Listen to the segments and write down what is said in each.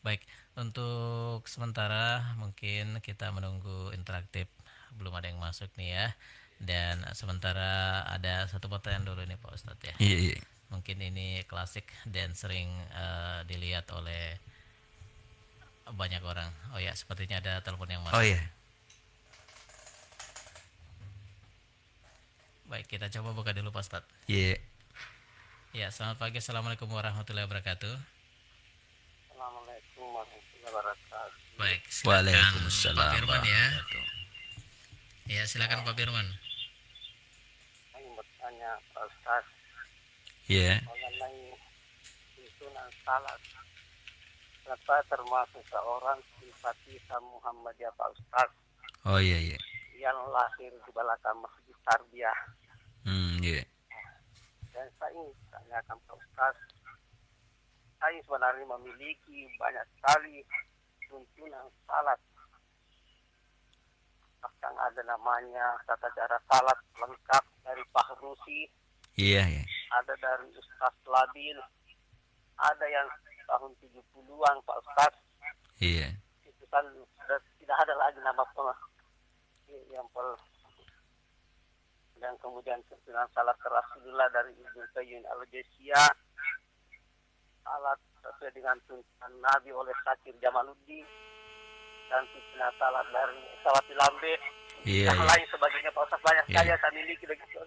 Baik, untuk sementara mungkin kita menunggu interaktif, belum ada yang masuk nih ya. Dan sementara ada satu pertanyaan dulu nih Pak Ustadz ya. Iya, iya. Mungkin ini klasik dan sering dilihat oleh banyak orang. Oh ya, sepertinya ada telepon yang Oh masuk. iya. Baik, kita coba buka dulu Pak Ustadz. Iya. Ya, selamat pagi. Assalamualaikum warahmatullahi wabarakatuh. Assalamualaikum warahmatullahi wabarakatuh. Baik, silakan Pak Waalaikumsalam Firman ya. warahmatullahi. Ya, silakan Pak Firman. Saya ingin bertanya Pak Ustaz Iya. mengenai tuntunan salat. Saya termasuk seorang simpatisan Muhammadiyah Pak Ustaz Oh iya, iya. yang lahir di belakang Masjid Tarbiyah. Iya. Dan saya ingin tanyakan Pak Ustaz, saya sebenarnya memiliki banyak sekali tuntunan salat. Bahkan ada namanya tata cara salat lengkap dari Pak Rusi, Iya, iya. ada dari Ustaz Labil, ada yang tahun 70-an Pak Ustaz. Iya. Itu kan sudah tidak ada lagi nama yang dan kemudian tuntunan salat ke Rasulullah dari Ibnu Qayyim al-Jauziyah, salat sesuai dengan tuntunan Nabi oleh Syakir Jamaluddin, dan tuntunan salat dari Sawati Lambe, Iya, yang iya. lain sebagainya Pak Ustaz. Banyak Iya. sekali yang saya miliki begitu.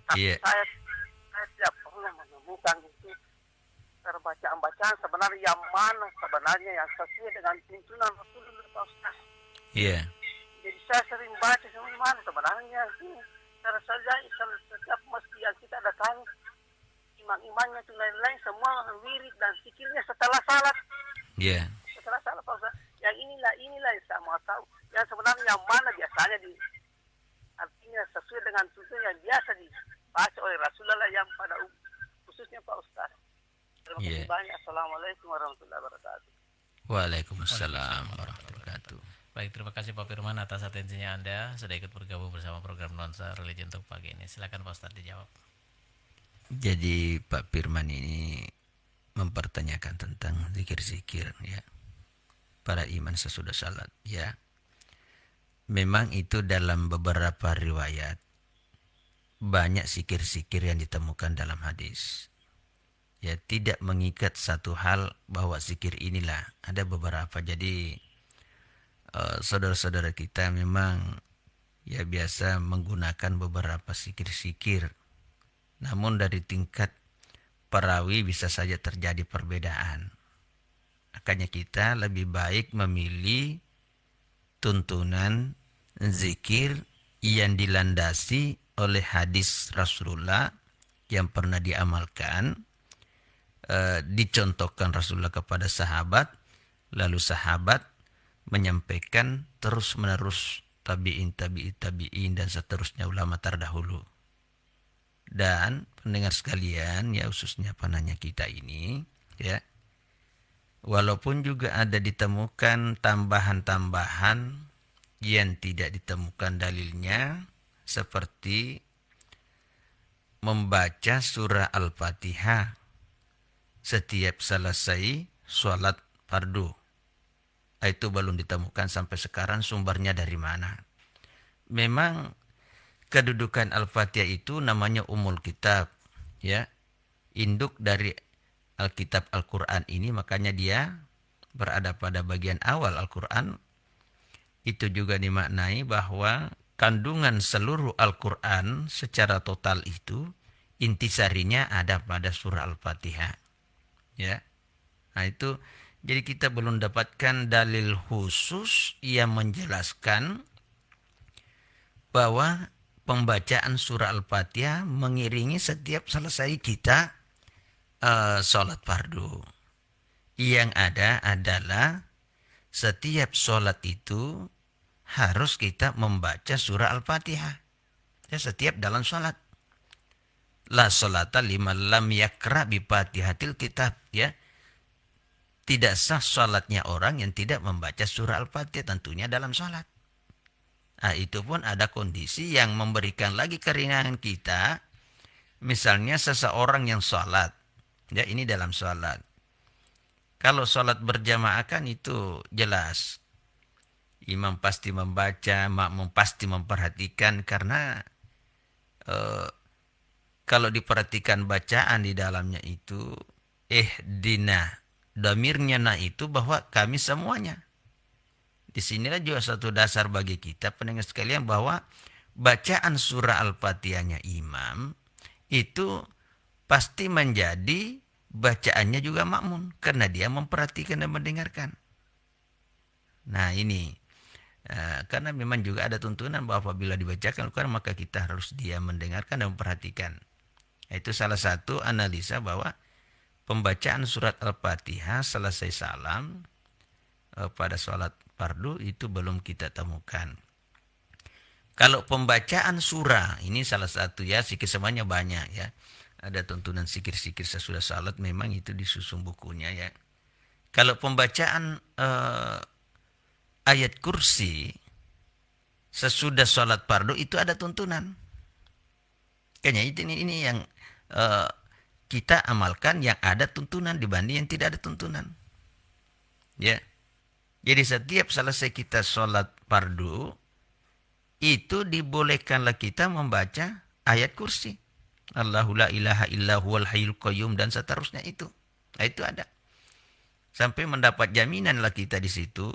Tapi Iya. saya tidak pernah menemukan itu terbacaan-bacaan sebenarnya yang mana sebenarnya yang sesuai dengan tuntunan Rasulullah Pak Ustaz. Iya. Jadi saya sering baca sama mana sebenarnya cara saja setiap masjid yang kita datang imam-imamnya itu lain-lain semua wirid dan zikirnya setelah salat. Iya. Setelah salat Pak Ustaz. Yang inilah yang saya mau tahu. Yang sebenarnya yang mana biasanya artinya sesuai dengan tuntunan yang biasa dibaca oleh Rasulullah yang pada khususnya Pak Ustaz. Terima kasih Iya. banyak. Assalamualaikum warahmatullahi wabarakatuh. Waalaikumsalam warahmatullahi wabarakatuh. Baik, terima kasih Pak Firman atas atensinya Anda sudah ikut bergabung bersama program Nuansa Religi untuk pagi ini. Silakan Pak Ustadz dijawab. Jadi Pak Firman ini mempertanyakan tentang zikir-zikir ya. Para iman sesudah salat ya. Memang itu dalam beberapa riwayat banyak zikir-zikir yang ditemukan dalam hadis. Ya, tidak mengikat satu hal bahwa zikir inilah, ada beberapa. Jadi saudara-saudara kita memang ya biasa menggunakan beberapa zikir-zikir. Namun dari tingkat perawi bisa saja terjadi perbedaan. Makanya kita lebih baik memilih tuntunan zikir yang dilandasi oleh hadis Rasulullah yang pernah diamalkan, dicontohkan Rasulullah kepada sahabat, lalu sahabat menyampaikan terus menerus tabi'in, tabi'in dan seterusnya ulama terdahulu. Dan pendengar sekalian ya, khususnya penanya kita ini ya, walaupun juga ada ditemukan tambahan-tambahan yang tidak ditemukan dalilnya, seperti membaca surah Al-Fatihah setiap selesai sholat fardu. Itu belum ditemukan sampai sekarang sumbernya dari mana. Memang kedudukan Al-Fatihah itu namanya umul kitab ya, induk dari Alkitab Al-Quran ini, makanya dia berada pada bagian awal Al-Quran. Itu juga dimaknai bahwa kandungan seluruh Al-Quran secara total itu intisarinya ada pada surah Al-Fatihah ya. Nah itu, jadi kita belum dapatkan dalil khusus yang menjelaskan bahwa pembacaan surah Al-Fatihah mengiringi setiap selesai kita sholat fardu. Yang ada adalah setiap sholat itu harus kita membaca surah Al-Fatihah. Ya, setiap dalam sholat. La sholata liman lam yakra bi fatihatil kitab ya. Tidak sah sholatnya orang yang tidak membaca surah Al-Fatihah, tentunya dalam sholat. Nah, itu pun ada kondisi yang memberikan lagi keringanan kita. Misalnya seseorang yang sholat, ya ini dalam sholat, Kalau sholat berjamaah kan itu jelas. Imam pasti membaca, makmum pasti memperhatikan karena eh, kalau diperhatikan bacaan di dalamnya itu dina damirnya itu bahwa kami semuanya. Disinilah juga satu dasar bagi kita pendengar sekalian bahwa bacaan surah Al-Fatihahnya imam itu pasti menjadi bacaannya juga makmum karena dia memperhatikan dan mendengarkan. Nah ini karena memang juga ada tuntunan bahwa apabila dibacakan Al-Quran maka kita harus dia mendengarkan dan memperhatikan. Itu salah satu analisa bahwa pembacaan surat Al-Fatihah selesai salam pada sholat fardu itu belum kita temukan. Kalau pembacaan surah ini salah satu ya, sikir semuanya banyak ya. Ada tuntunan sikir-sikir sesudah salat memang itu disusun bukunya ya. Kalau pembacaan ayat kursi sesudah sholat fardu itu ada tuntunan. Kayaknya ini yang kita amalkan yang ada tuntunan dibanding yang tidak ada tuntunan. Ya. Jadi setiap selesai kita sholat fardu itu dibolehkanlah kita membaca ayat kursi. Allahu la ilaha illa huwal hayyul qayyum dan seterusnya itu. Nah, itu ada. Sampai mendapat jaminanlah kita di situ.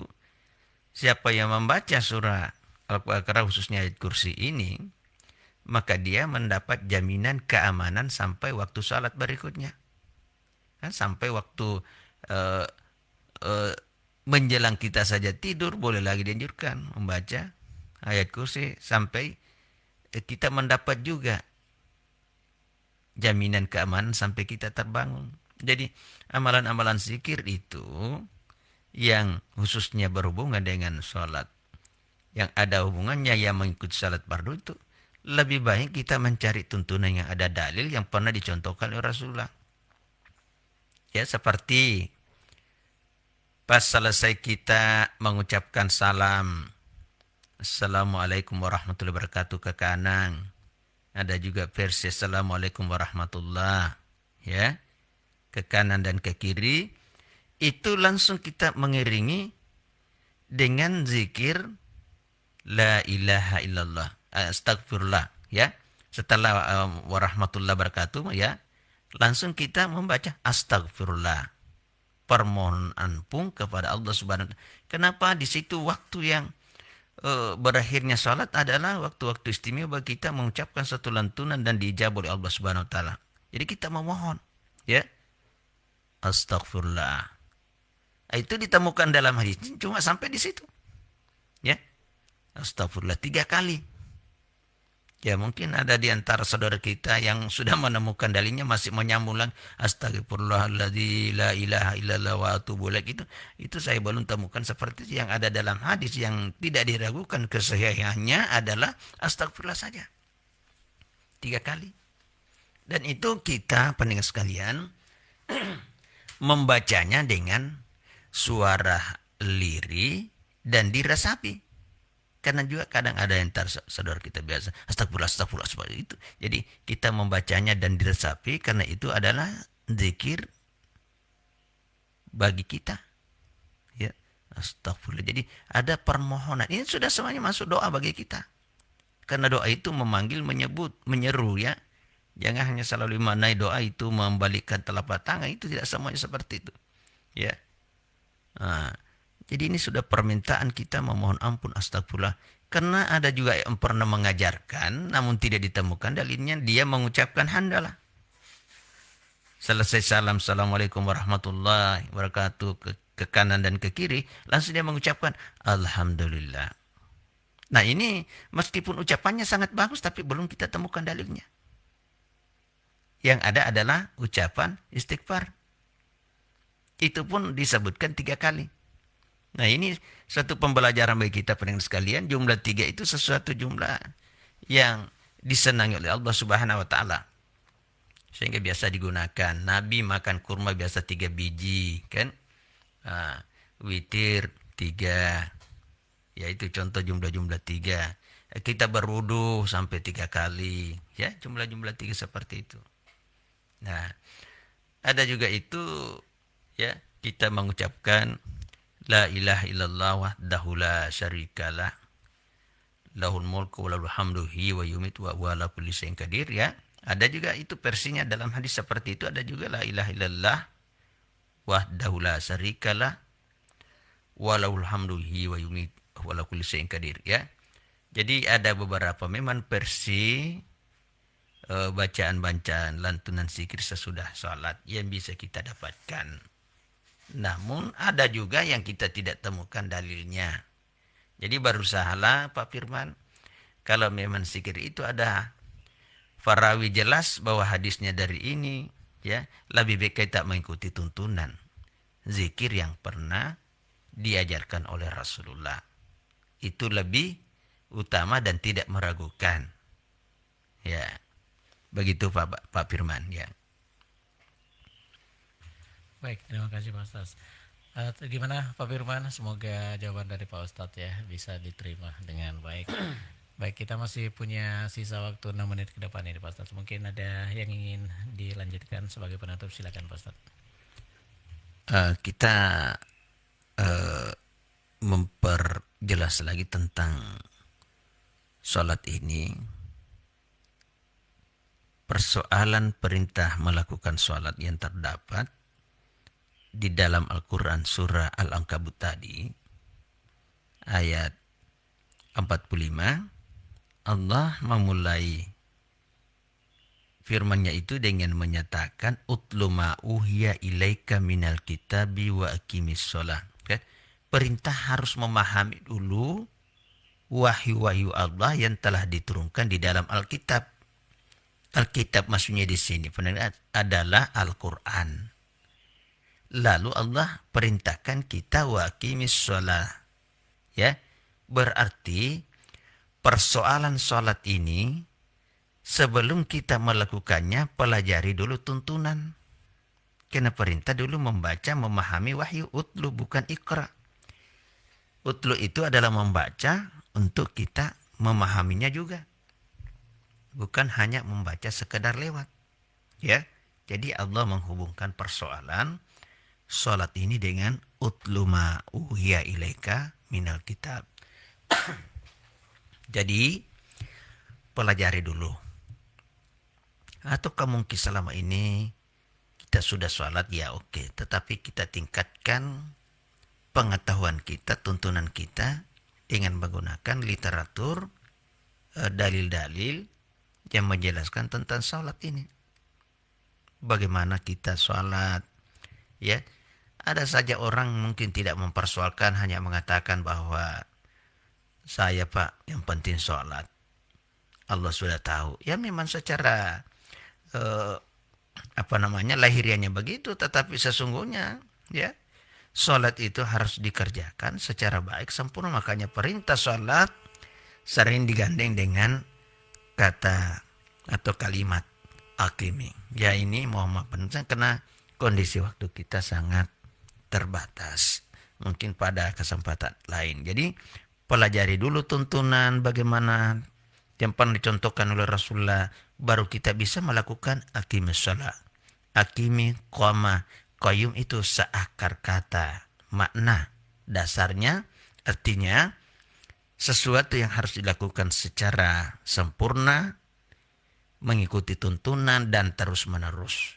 Siapa yang membaca surah Al-Baqarah khususnya ayat kursi ini, maka dia mendapat jaminan keamanan sampai waktu salat berikutnya. Kan sampai waktu menjelang kita saja tidur boleh lagi dianjurkan membaca ayat kursi sampai kita mendapat juga jaminan keamanan sampai kita terbangun. Jadi amalan-amalan zikir itu yang khususnya berhubungan dengan sholat, yang ada hubungannya yang mengikuti sholat fardu itu lebih baik kita mencari tuntunan yang ada dalil yang pernah dicontohkan oleh Rasulullah. Ya seperti pas selesai kita mengucapkan salam, Assalamualaikum warahmatullahi wabarakatuh ke kanan. Ada juga versi Assalamualaikum warahmatullah ya ke kanan dan ke kiri. Itu langsung kita mengiringi dengan zikir la ilaha illallah, astagfirullah ya. Setelah warahmatullah wabarakatuh ya, langsung kita membaca astagfirullah. Permohonan ampun kepada Allah Subhanahu wa taala. Kenapa di situ waktu yang berakhirnya salat adalah waktu-waktu istimewa kita mengucapkan satu lantunan dan diijabah oleh Allah Subhanahu wa taala. Jadi kita memohon ya. Astagfirullah. Itu ditemukan dalam hadis cuma sampai di situ. Ya. Astagfirullah 3 kali. Ya mungkin ada di antara saudara kita yang sudah menemukan dalilnya masih menyambung lagi astagfirullahalladzi la ilaha illallah wa atubu ilaih itu saya belum temukan seperti yang ada dalam hadis yang tidak diragukan kesahihannya adalah astagfirullah saja 3 kali. Dan itu kita pendengar sekalian membacanya dengan suara lirih dan diresapi. Karena juga kadang ada yang saudara kita biasa astagfirullah seperti itu. Jadi kita membacanya dan diresapi karena itu adalah zikir bagi kita. Ya, astagfirullah. Jadi ada permohonan. Ini sudah semuanya masuk doa bagi kita. Karena doa itu memanggil, menyebut, menyeru ya. Jangan hanya selalu memaknai doa itu membalikkan telapak tangan, itu tidak semuanya seperti itu. Ya. Nah, jadi ini sudah permintaan kita memohon ampun astagfirullah. Karena ada juga yang pernah mengajarkan namun tidak ditemukan dalilnya dia mengucapkan hamdalah. Selesai salam assalamualaikum warahmatullahi wabarakatuh ke kanan dan ke kiri langsung dia mengucapkan alhamdulillah. Nah ini meskipun ucapannya sangat bagus tapi belum kita temukan dalilnya. Yang ada adalah ucapan istighfar. Itu pun disebutkan 3 kali. Nah ini suatu pembelajaran bagi kita pendengar sekalian. Jumlah 3 itu sesuatu jumlah yang disenangi oleh Allah Subhanahu wa taala. Sehingga biasa digunakan. Nabi makan kurma biasa 3 biji kan. Witir 3. Ya itu contoh jumlah-jumlah 3. Kita berwudu sampai 3 kali. Ya jumlah-jumlah 3 seperti itu. Nah ada juga itu ya kita mengucapkan la ilaha illallah wahdahu la syarikalah lahul mulku wa lahul hamdu wa yumitu wa huwa ala kulli syai'in qadir, ya. Ada juga itu versinya dalam hadis seperti itu, ada juga la ilaha illallah wahdahu la syarikalah wa lahul hamdu wa yumitu wa huwa ala kulli syai'in qadir, ya. Jadi ada beberapa memang versi bacaan-bacaan lantunan zikir sesudah sholat yang bisa kita dapatkan. Namun ada juga yang kita tidak temukan dalilnya. Jadi berusahalah Pak Firman, kalau memang zikir itu ada farawi jelas bahwa hadisnya dari ini, ya, lebih baik kita mengikuti tuntunan zikir yang pernah diajarkan oleh Rasulullah. Itu lebih utama dan tidak meragukan. Ya. Begitu Pak Firman, ya. Baik, terima kasih Pak Ustaz. Gimana Pak Firman? Semoga jawaban dari Pak Ustadz ya bisa diterima dengan baik. Baik, kita masih punya sisa waktu 6 menit ke depan ini Pak Ustadz. Mungkin ada yang ingin dilanjutkan sebagai penutup, silakan Pak Ustadz. Kita memperjelas lagi tentang sholat ini. Persoalan perintah melakukan sholat yang terdapat di dalam Al-Quran surah Al-Ankabut tadi, ayat 45, Allah memulai firman-Nya itu dengan menyatakan utlu ma uhiya ilaika minal kitabi wa aqimis sholah. Perintah harus memahami dulu wahyu-wahyu Allah yang telah diturunkan di dalam Alkitab. Alkitab maksudnya di sini adalah Al-Quran. Lalu Allah perintahkan kita wa aqimis sholah. Ya, berarti persoalan sholat ini sebelum kita melakukannya pelajari dulu tuntunan. Karena perintah dulu membaca, memahami wahyu. Utlu bukan ikra. Utlu itu adalah membaca untuk kita memahaminya juga. Bukan hanya membaca sekedar lewat. Ya. Jadi Allah menghubungkan persoalan sholat ini dengan utlu ma uhiya ilaika minal kitab. Jadi pelajari dulu. Ataukah mungkin selama ini kita sudah sholat, ya oke. Tetapi kita tingkatkan pengetahuan kita, tuntunan kita dengan menggunakan literatur, dalil-dalil yang menjelaskan tentang sholat ini. Bagaimana kita sholat, ya. Ada saja orang mungkin tidak mempersoalkan, hanya mengatakan bahwa saya Pak, yang penting sholat. Allah sudah tahu. Ya memang secara lahiriahnya begitu, tetapi sesungguhnya ya sholat itu harus dikerjakan secara baik sempurna. Makanya perintah sholat sering digandeng dengan kata atau kalimat akimi. Ya ini mohon maaf karena kondisi waktu kita sangat terbatas. Mungkin pada kesempatan lain. Jadi pelajari dulu tuntunan bagaimana yang pernah dicontohkan oleh Rasulullah, baru kita bisa melakukan aqimis shalah. Aqimi, qama, qayyum itu seakar kata. Makna dasarnya artinya sesuatu yang harus dilakukan secara sempurna, mengikuti tuntunan dan terus menerus.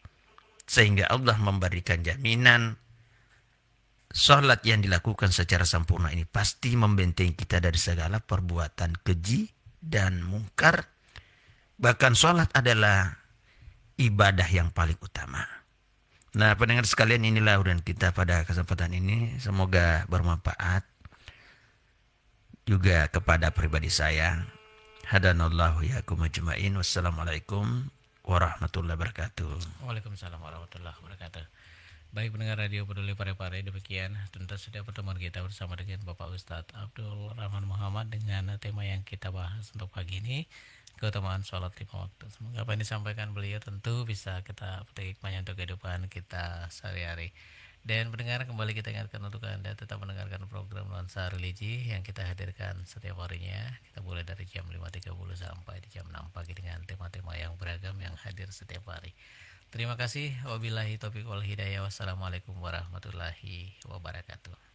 Sehingga Allah memberikan jaminan sholat yang dilakukan secara sempurna ini pasti membentengi kita dari segala perbuatan keji dan mungkar. Bahkan sholat adalah ibadah yang paling utama. Nah, pendengar sekalian, inilah uraian kita pada kesempatan ini. Semoga bermanfaat juga kepada pribadi saya. Hadanallahu yakum ajma'in. Wassalamualaikum warahmatullahi wabarakatuh. Waalaikumsalam warahmatullahi wabarakatuh. Baik pendengar radio Peduli Pare-Pare, demikian tuntas sudah pertemuan kita bersama dengan Bapak Ustadz Abdul Rahman Muhammad dengan tema yang kita bahas untuk pagi ini, keutamaan sholat 5 waktu. Semoga apa yang disampaikan beliau tentu bisa kita petik hikmahnya untuk kehidupan kita sehari-hari. Dan pendengar, kembali kita ingatkan untuk Anda tetap mendengarkan program Nuansa Religi yang kita hadirkan setiap harinya. Kita mulai dari jam 5.30 sampai di jam 6 pagi dengan tema-tema yang beragam yang hadir setiap hari. Terima kasih. Wabillahi taufiq wal hidayah. Wassalamualaikum warahmatullahi wabarakatuh.